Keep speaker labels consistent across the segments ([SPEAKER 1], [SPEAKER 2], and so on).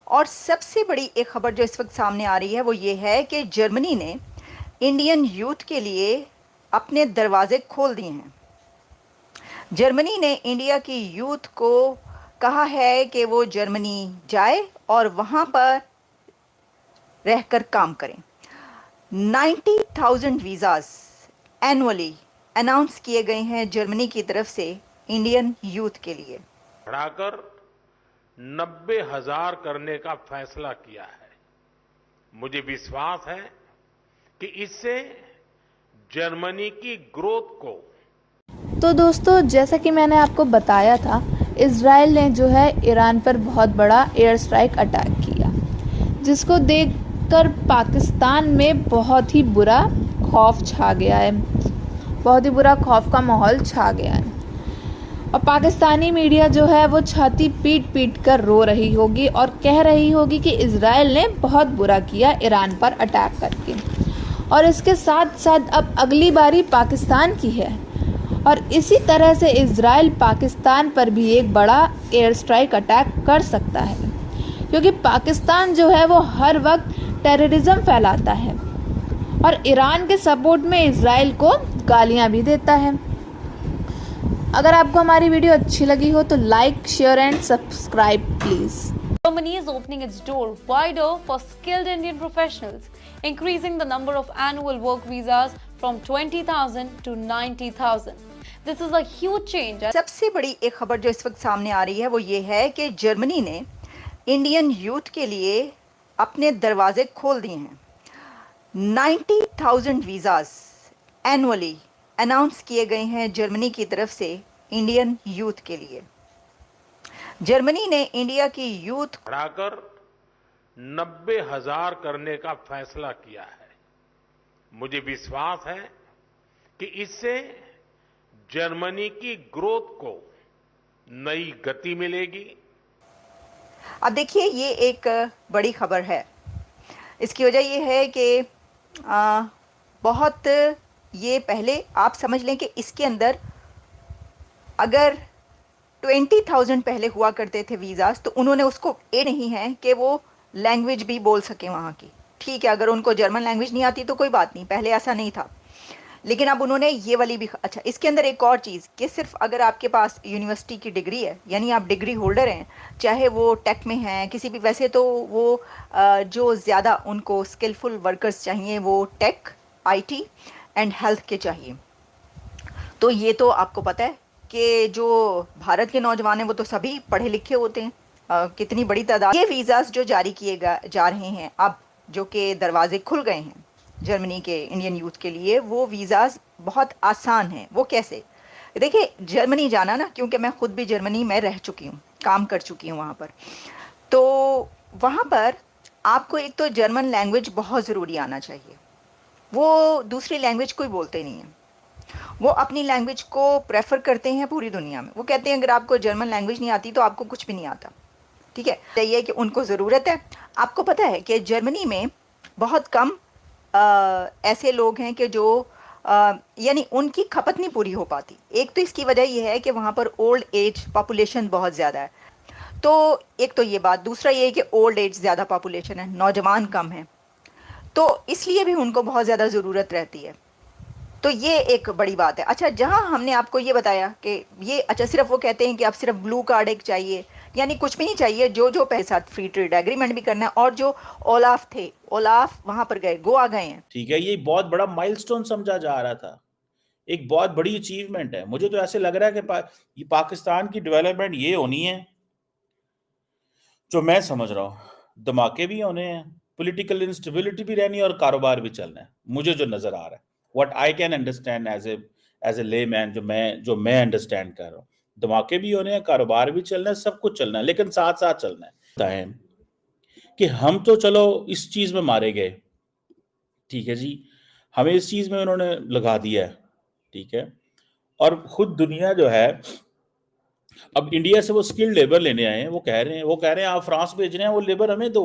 [SPEAKER 1] और सबसे बड़ी एक खबर जो इस वक्त सामने आ रही है वो ये है कि जर्मनी ने इंडियन यूथ के लिए अपने दरवाजे खोल दिए हैं। जर्मनी ने इंडिया की यूथ को कहा है कि वो जर्मनी जाए और वहाँ पर रहकर काम करें। 90,000 वीज़ाज एनुअली अनाउंस किए गए हैं जर्मनी की तरफ से इंडियन यूथ के लिए।
[SPEAKER 2] बढ़ाकर 90,000 करने का फैसला किया है। मुझे विश्वास है कि इससे जर्मनी की ग्रोथ को।
[SPEAKER 3] तो दोस्तों, जैसा कि मैंने आपको बताया था, इज़राइल ने जो है ईरान पर बहुत बड़ा एयर स्ट्राइक अटैक किया, जिसको देखकर पाकिस्तान में बहुत ही बुरा खौफ छा गया है। बहुत ही बुरा खौफ का माहौल छा गया है और पाकिस्तानी मीडिया जो है वो छाती पीट पीट कर रो रही होगी और कह रही होगी कि इज़राइल ने बहुत बुरा किया ईरान पर अटैक करके। और इसके साथ साथ अब अगली बारी पाकिस्तान की है और इसी तरह से इज़राइल पाकिस्तान पर भी एक बड़ा एयर स्ट्राइक अटैक कर सकता है, क्योंकि पाकिस्तान जो है वो हर वक्त टेररिज्म फैलाता है और ईरान के सपोर्ट में इज़राइल को गालियां भी देता है। अगर आपको हमारी वीडियो अच्छी लगी हो तो like, share and subscribe please.
[SPEAKER 4] Germany is opening its door wider for skilled Indian professionals, increasing the number of annual work visas from 20,000 to 90,000. This is a huge change.
[SPEAKER 1] सबसे बड़ी एक खबर जो इस वक्त सामने आ रही है वो ये है कि जर्मनी ने इंडियन यूथ के लिए अपने दरवाजे खोल दिए हैं। 90,000 वीज़ाज एनुअली अनाउंस किए गए हैं जर्मनी की तरफ से इंडियन यूथ के लिए। जर्मनी ने इंडिया की यूथ
[SPEAKER 2] बढ़ाकर 90,000 करने का फैसला किया है। मुझे विश्वास है कि इससे जर्मनी की ग्रोथ को नई गति मिलेगी।
[SPEAKER 1] अब देखिए, ये एक बड़ी खबर है। इसकी वजह ये है कि बहुत ये पहले आप समझ लें कि इसके अंदर अगर 20,000 पहले हुआ करते थे वीज़ास, तो उन्होंने उसको ये नहीं है कि वो लैंग्वेज भी बोल सकें वहाँ की। ठीक है, अगर उनको जर्मन लैंग्वेज नहीं आती तो कोई बात नहीं, पहले ऐसा नहीं था। लेकिन अब उन्होंने ये वाली भी अच्छा, इसके अंदर एक और चीज़ कि सिर्फ अगर आपके पास यूनिवर्सिटी की डिग्री है, यानी आप डिग्री होल्डर हैं, चाहे वो टेक में हैं किसी भी, वैसे तो वो जो ज़्यादा उनको स्किलफुल वर्कर्स चाहिए वो टेक, आईटी एंड हेल्थ के चाहिए। तो ये तो आपको पता है कि जो भारत के नौजवान हैं वो तो सभी पढ़े लिखे होते हैं। कितनी बड़ी तादाद ये वीज़ास जो जारी किए जा रहे हैं अब, जो कि दरवाजे खुल गए हैं जर्मनी के इंडियन यूथ के लिए, वो वीज़ास बहुत आसान हैं। वो कैसे? देखिए, जर्मनी जाना ना, क्योंकि मैं ख़ुद भी जर्मनी में रह चुकी हूँ, काम कर चुकी हूँ वहाँ पर। तो वहाँ पर आपको एक तो जर्मन लैंग्वेज बहुत ज़रूरी आना चाहिए। वो दूसरी लैंग्वेज कोई बोलते नहीं हैं, वो अपनी लैंग्वेज को प्रेफर करते हैं पूरी दुनिया में। वो कहते हैं अगर आपको जर्मन लैंग्वेज नहीं आती तो आपको कुछ भी नहीं आता। ठीक है, ये कि उनको ज़रूरत है। आपको पता है कि जर्मनी में बहुत कम ऐसे लोग हैं कि जो यानी उनकी खपत नहीं पूरी हो पाती। एक तो इसकी वजह यह है कि वहाँ पर ओल्ड एज पॉपुलेशन बहुत ज़्यादा है। तो एक तो ये बात, दूसरा ये है कि ओल्ड एज ज़्यादा पॉपुलेशन है, नौजवान कम है, तो इसलिए भी उनको बहुत ज़्यादा ज़रूरत रहती है। तो ये एक बड़ी बात है। अच्छा, जहाँ हमने आपको ये बताया कि ये अच्छा, सिर्फ वो कहते हैं कि आप सिर्फ ब्लू कार्ड एक चाहिए, यानी कुछ भी नहीं चाहिए, जो पैसे साथ फ्री ट्रेड एग्रीमेंट भी करना है। और जो ओलाफ थे, ओलाफ वहाँ पर गए, गोवा गए हैं।
[SPEAKER 5] ठीक है, ये बहुत बड़ा माइलस्टोन समझा जा रहा था, एक बहुत बड़ी अचीवमेंट है। मुझे तो ऐसे लग रहा है कि ये पाकिस्तान की डेवलपमेंट ये होनी है जो मैं समझ रहा हूँ। धमाके भी होने हैं, पॉलिटिकल इंस्टेबिलिटी भी रहनी है और कारोबार भी चलना है। मुझे जो नजर आ रहा है, what I can understand as a layman, जो मैं अंडरस्टैंड कर रहा हूँ, धमाके भी होने हैं, कारोबार भी चलना है, सब कुछ चलना है, लेकिन साथ साथ चलना है कि हम तो चलो इस चीज में मारे गए, ठीक है जी, हमें इस चीज में उन्होंने लगा दिया है, ठीक है, और खुद दुनिया जो है अब इंडिया से वो स्किल्ड लेबर लेने आए हैं। वो कह रहे हैं आप फ्रांस भेज रहे हैं, वो लेबर हमें दो।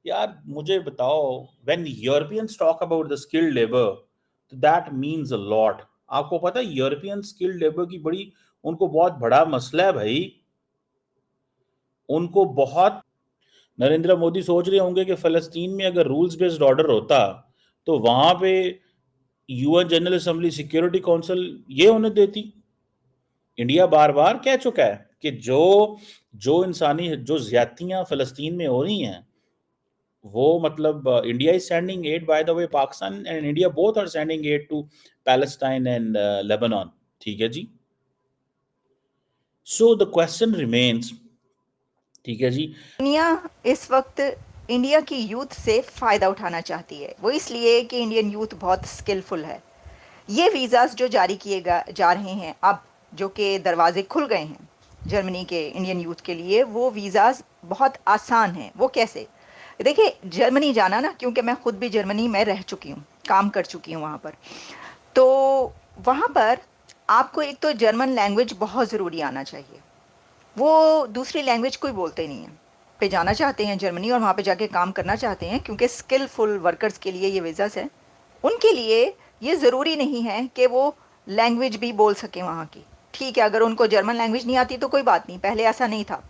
[SPEAKER 5] यार मुझे बताओ, when Europeans talk about the skilled labour, तो दैट मींस अ लॉट। आपको पता है यूरोपियन स्किल्ड लेबर की उनको बहुत बड़ा मसला है भाई। उनको बहुत नरेंद्र मोदी सोच रहे होंगे कि फ़लस्तीन में अगर रूल्स बेस्ड ऑर्डर होता तो वहां पे UN general assembly security council ये उन्हें देती। इंडिया बार बार कह चुका है कि जो इंसानी जो ज्यादतियां फ़लस्तीन में हो रही हैं वो मतलब India is sending aid, by the way Pakistan and India both are sending aid to Palestine and Lebanon. ठीक है जी। सो द क्वेश्चन रिमेन्स, ठीक है जी,
[SPEAKER 1] दुनिया इस वक्त इंडिया की यूथ से फ़ायदा उठाना चाहती है, वो इसलिए कि इंडियन यूथ बहुत स्किलफुल है। ये वीज़ास जो जारी किए जा रहे हैं अब, जो कि दरवाजे खुल गए हैं जर्मनी के इंडियन यूथ के लिए, वो वीज़ास बहुत आसान हैं। वो कैसे? देखिए, जर्मनी जाना ना, क्योंकि मैं ख़ुद भी जर्मनी में रह चुकी हूँ, काम कर चुकी हूँ वहाँ पर, तो वहाँ पर आपको एक तो जर्मन लैंग्वेज बहुत ज़रूरी आना चाहिए। वो दूसरी लैंग्वेज कोई बोलते नहीं हैं, पे जाना चाहते हैं जर्मनी और वहाँ पे जाके काम करना चाहते हैं, क्योंकि स्किलफुल वर्कर्स के लिए ये वीज़ास हैं। उनके लिए ये ज़रूरी नहीं है कि वो लैंग्वेज भी बोल सकें वहाँ की। ठीक है, अगर उनको जर्मन लैंग्वेज नहीं आती तो कोई बात नहीं, पहले ऐसा नहीं था,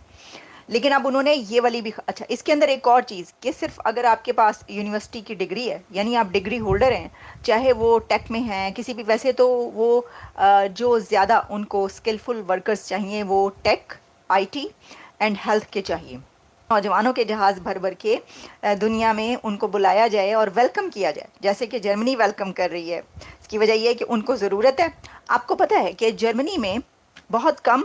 [SPEAKER 1] लेकिन अब उन्होंने ये वाली भी। अच्छा, इसके अंदर एक और चीज़ कि सिर्फ अगर आपके पास यूनिवर्सिटी की डिग्री है, यानी आप डिग्री होल्डर हैं, चाहे वो टेक में हैं किसी भी, वैसे तो वो जो ज़्यादा उनको स्किलफुल वर्कर्स चाहिए वो टेक, आईटी एंड हेल्थ के चाहिए। नौजवानों के जहाज़ भर भर के दुनिया में उनको बुलाया जाए और वेलकम किया जाए, जैसे कि जर्मनी वेलकम कर रही है। इसकी वजह यह है कि उनको ज़रूरत है। आपको पता है कि जर्मनी में बहुत कम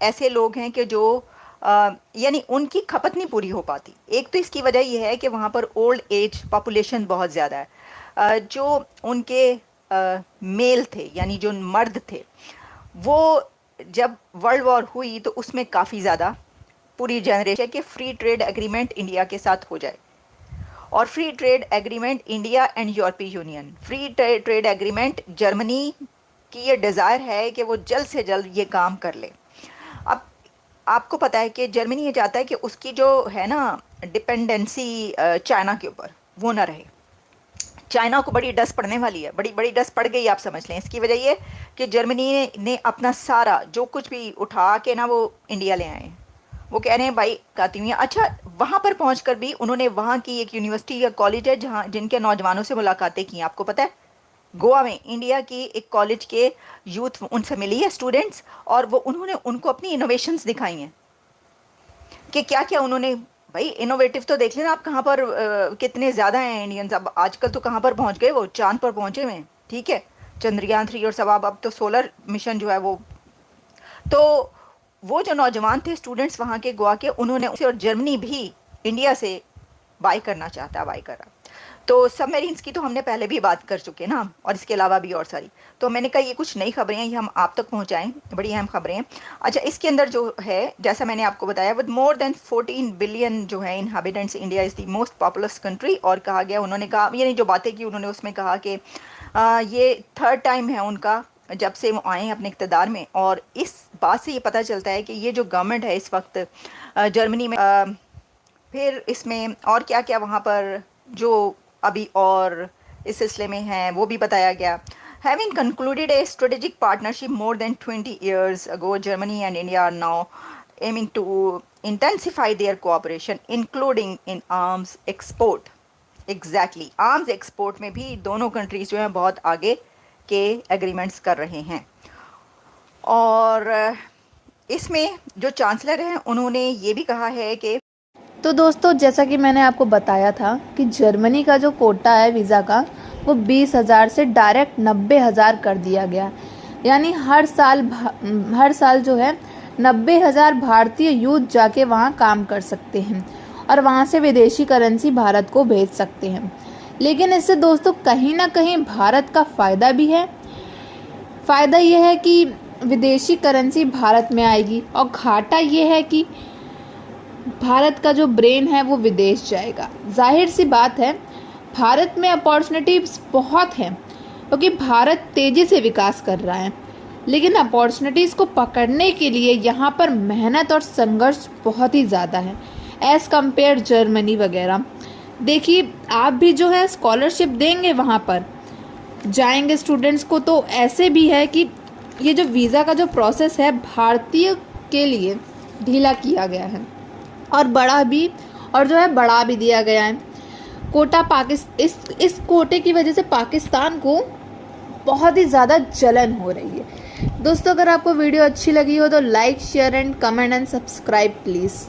[SPEAKER 1] ऐसे लोग हैं कि जो यानी उनकी खपत नहीं पूरी हो पाती। एक तो इसकी वजह यह है कि वहाँ पर ओल्ड एज पॉपुलेशन बहुत ज़्यादा है। जो उनके मेल थे, यानी जो मर्द थे, वो जब वर्ल्ड वॉर हुई तो उसमें काफ़ी ज़्यादा पूरी जनरेशन के फ्री ट्रेड एग्रीमेंट इंडिया के साथ हो जाए, और free trade agreement India and यूरोपीय union, free trade agreement Germany की ये डिज़ायर है कि वो जल्द से जल्द ये काम कर ले। अब आपको पता है कि जर्मनी ये चाहता है कि उसकी जो है ना डिपेंडेंसी चाइना के ऊपर, वो ना रहे। चाइना को बड़ी डस पड़ने वाली है, बड़ी बड़ी डस पड़ गई, आप समझ लें। इसकी वजह ये कि जर्मनी ने अपना सारा जो कुछ भी उठा के ना वो इंडिया ले आए। वो कह रहे हैं भाई खाती हुई। अच्छा, वहाँ पर पहुँचकर भी उन्होंने वहाँ की एक यूनिवर्सिटी या कॉलेज है जहाँ जिनके नौजवानों से मुलाकातें की। आपको पता है गोवा में इंडिया की एक कॉलेज के यूथ उनसे मिली है, स्टूडेंट्स, और वो उन्होंने उनको अपनी इनोवेशंस दिखाई हैं कि क्या क्या उन्होंने, भाई इनोवेटिव तो देख लेना आप कहाँ पर कितने ज़्यादा हैं इंडियंस। अब आजकल तो कहाँ पर पहुँच गए, वो चांद पर पहुँचे हुए हैं। ठीक है, चंद्रयान 3 और सब, अब तो सोलर मिशन जो है वो। तो वो जो नौजवान थे स्टूडेंट्स वहाँ के गोवा के, उन्होंने, और जर्मनी भी इंडिया से बाय करना चाहता है, बाय कर रहा। तो सबमरीन्स की तो हमने पहले भी बात कर चुके हैं ना, और इसके अलावा भी और सारी। तो मैंने कहा ये कुछ नई खबरें हैं, ये हम आप तक पहुंचाएं, बड़ी अहम खबरें हैं। अच्छा, इसके अंदर जो है, जैसा मैंने आपको बताया, विद मोर देन 14 बिलियन जो है inhabitants, India is the most populous country. और कहा गया, उन्होंने कहा, यानी जो बातें की उन्होंने उसमें कहा कि ये 3rd टाइम है उनका जब से वो आए हैं अपने इक़्तिदार में। और इस बात से ये पता चलता है कि ये जो गवर्नमेंट है इस वक्त जर्मनी में, फिर इसमें और क्या क्या वहाँ पर जो अभी और इस सिलसिले में है वो भी बताया गया। Having concluded a strategic partnership more than 20 years ago, Germany and India are now aiming to intensify their cooperation, including in arms export. Exactly, arms export में भी दोनों कंट्रीज जो हैं बहुत आगे के एग्रीमेंट्स कर रहे हैं। और इसमें जो चांसलर हैं उन्होंने ये भी कहा है कि,
[SPEAKER 3] तो दोस्तों, जैसा कि मैंने आपको बताया था कि जर्मनी का जो कोटा है वीज़ा का, वो 20,000 से डायरेक्ट 90,000 कर दिया गया। यानी हर साल जो है 90,000 भारतीय यूथ जाके वहाँ काम कर सकते हैं और वहाँ से विदेशी करेंसी भारत को भेज सकते हैं। लेकिन इससे दोस्तों कहीं ना कहीं भारत का फ़ायदा भी है। फ़ायदा ये है कि विदेशी करेंसी भारत में आएगी, और घाटा ये है कि भारत का जो ब्रेन है वो विदेश जाएगा। जाहिर सी बात है, भारत में अपॉर्चुनिटीज़ बहुत हैं क्योंकि भारत तेज़ी से विकास कर रहा है, लेकिन अपॉर्चुनिटीज़ को पकड़ने के लिए यहाँ पर मेहनत और संघर्ष बहुत ही ज़्यादा है एज़ कम्पेयर जर्मनी वगैरह। देखिए, आप भी जो है स्कॉलरशिप देंगे, वहाँ पर जाएंगे स्टूडेंट्स को, तो ऐसे भी है कि ये जो वीज़ा का जो प्रोसेस है भारतीय के लिए ढीला किया गया है। और बढ़ा भी दिया गया है। इस कोटे की वजह से पाकिस्तान को बहुत ही ज़्यादा जलन हो रही है। दोस्तों, अगर आपको वीडियो अच्छी लगी हो तो like, share and comment and subscribe please.